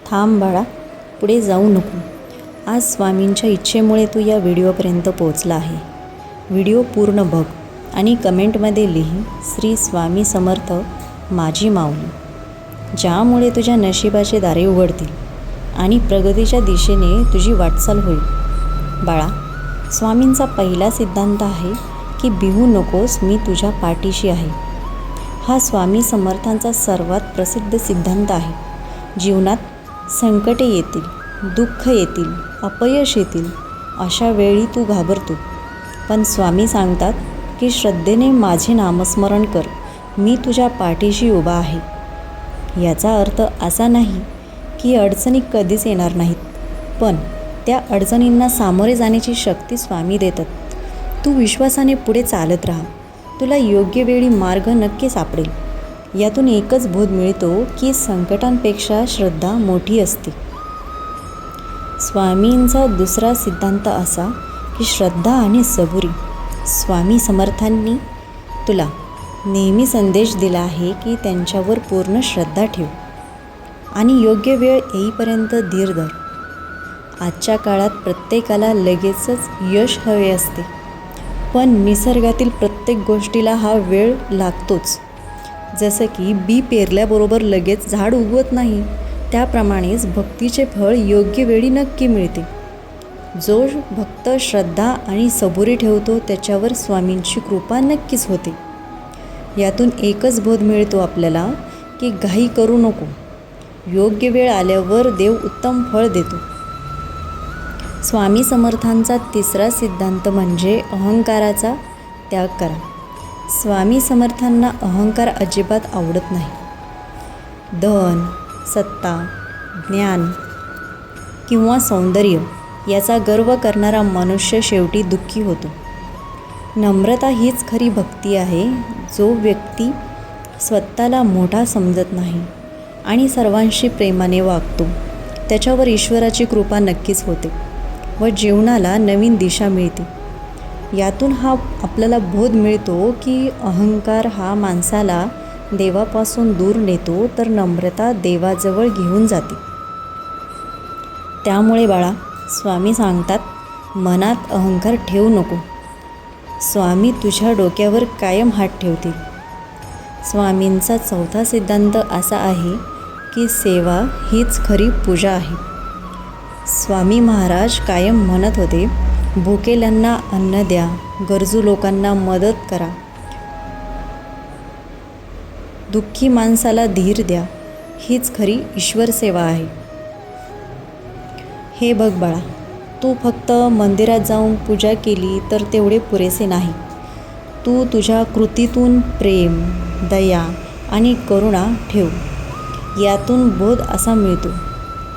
थांब बाळा, पुढे जाऊ नको. आज स्वामींच्या इच्छेमुळे तू या व्हिडिओपर्यंत पोहोचला आहे. व्हिडिओ पूर्ण बघ आणि कमेंटमध्ये लिही श्री स्वामी समर्थ माझी माऊली, ज्यामुळे तुझ्या नशिबाचे दारे उघडतील आणि प्रगतीच्या दिशेने तुझी वाटचाल होईल. बाळा, स्वामींचा पहिला सिद्धांत आहे की भिवू नकोस, मी तुझ्या पाठीशी आहे. हा स्वामी समर्थांचा सर्वात प्रसिद्ध सिद्धांत आहे. जीवनात संकटे येतील, दुःख येतील, अपयश येतील, अशा वेळी तू घाबरतो, पण स्वामी सांगतात की श्रद्धेने माझे नामस्मरण कर, मी तुझ्या पाठीशी उभा आहे. याचा अर्थ असा नाही की अडचणी कधीच येणार नाहीत, पण त्या अडचणींना सामोरे जाण्याची शक्ती स्वामी देतात. तू विश्वासाने पुढे चालत राहा, तुला योग्य वेळी मार्ग नक्की सापडेल. यातून एकच बोध मिळतो की संकटांपेक्षा श्रद्धा मोठी असते. स्वामींचा दुसरा सिद्धांत असा की श्रद्धा आणि सबुरी. स्वामी समर्थांनी तुला नेहमी संदेश दिला आहे की त्यांच्यावर पूर्ण श्रद्धा ठेव आणि योग्य वेळ येईपर्यंत धीर धर. आजच्या काळात प्रत्येकाला लगेचच यश हवे असते, पण निसर्गातील प्रत्येक गोष्टीला हा वेळ लागतोच. जसं की बी पेरल्याबरोबर लगेच झाड उगवत नाही, त्याप्रमाणेच भक्तीचे फळ योग्य वेळी नक्की मिळते. जो भक्त श्रद्धा आणि सबुरी ठेवतो त्याच्यावर स्वामींची कृपा नक्कीच होते. यातून एकच बोध मिळतो आपल्याला की घाई करू नको, योग्य वेळ आल्यावर देव उत्तम फळ देतो. स्वामी समर्थांचा तिसरा सिद्धांत म्हणजे अहंकाराचा त्याग करा. स्वामी समर्थांना अहंकार अजिबात आवडत नाही. धन, सत्ता, ज्ञान किंवा सौंदर्य याचा गर्व करणारा मनुष्य शेवटी दुःखी होतो. नम्रता हीच खरी भक्ती आहे. जो व्यक्ती स्वतःला मोठा समजत नाही आणि सर्वांशी प्रेमाने वागतो, त्याच्यावर ईश्वराची कृपा नक्कीच होते व जीवनाला नवीन दिशा मिळते. यातून हा आपल्याला बोध मिळतो की अहंकार हा माणसाला देवापासून दूर नेतो, तर नम्रता देवाजवळ घेऊन जाते. त्यामुळे बाळा, स्वामी सांगतात, मनात अहंकार ठेवू नको. स्वामी तुझ्या डोक्यावर कायम हात ठेवतील. स्वामींचा चौथा सिद्धांत असा आहे की सेवा हीच खरी पूजा आहे. स्वामी महाराज कायम म्हणत होते, भुकेल्यांना अन्न द्या, गरजू लोकांना मदत करा, दुःखी माणसाला धीर द्या, हीच खरी ईश्वर सेवा आहे. हे बघ बाळा, तू फक्त मंदिरात जाऊन पूजा केली तर तेवढे पुरेसे नाही. तू तुझ्या कृतीतून प्रेम, दया आणि करुणा ठेव. यातून बोध असा मिळतो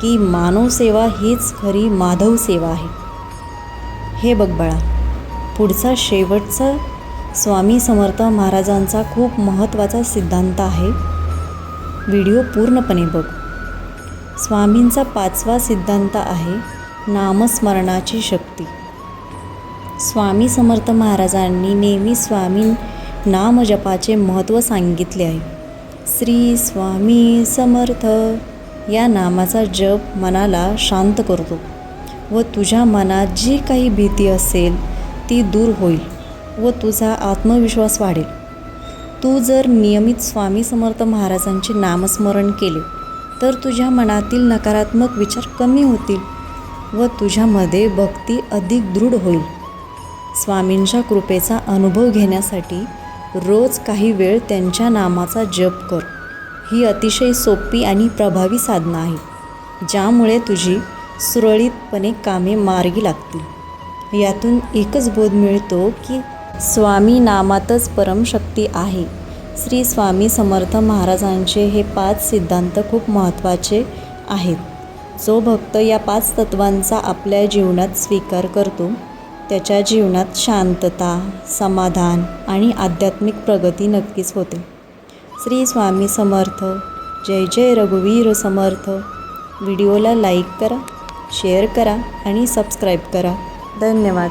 की मानव सेवा हीच खरी माधव सेवा आहे. हे बघ बाळा, पुढचा शेवटचा स्वामी समर्थ महाराजांचा खूप महत्त्वाचा सिद्धांत आहे. व्हिडिओ पूर्णपणे बघ. स्वामींचा पाचवा सिद्धांत आहे नामस्मरणाची शक्ती. स्वामी समर्थ महाराजांनी नेहमी स्वामी नामजपाचे महत्त्व सांगितले आहे. श्री स्वामी समर्थ या नामाचा जप मनाला शांत करतो व तुझ्या मनात जी काही भीती असेल ती दूर होईल व तुझा आत्मविश्वास वाढेल. तू जर नियमित स्वामी समर्थ महाराजांचे नामस्मरण केले तर तुझ्या मनातील नकारात्मक विचार कमी होतील व तुझ्यामध्ये भक्ती अधिक दृढ होईल. स्वामींच्या कृपेचा अनुभव घेण्यासाठी रोज काही वेळ त्यांच्या नामाचा जप कर. ही अतिशय सोपी आणि प्रभावी साधना आहे, ज्यामुळे तुझी सुरळीतपणे कामे मार्गी लागतील. यातून एकच बोध मिळतो की स्वामी नामातच परमशक्ती आहे. श्री स्वामी समर्थ महाराजांचे हे 5 सिद्धांत खूप महत्त्वाचे आहेत. जो भक्त या 5 तत्वांचा आपल्या जीवनात स्वीकार करतो, त्याच्या जीवनात शांतता, समाधान आणि आध्यात्मिक प्रगती नक्कीच होते. श्री स्वामी समर्थ. जय जय रघुवीर समर्थ. व्हिडिओला लाईक करा, शेअर करा आणि सबस्क्राईब करा. धन्यवाद.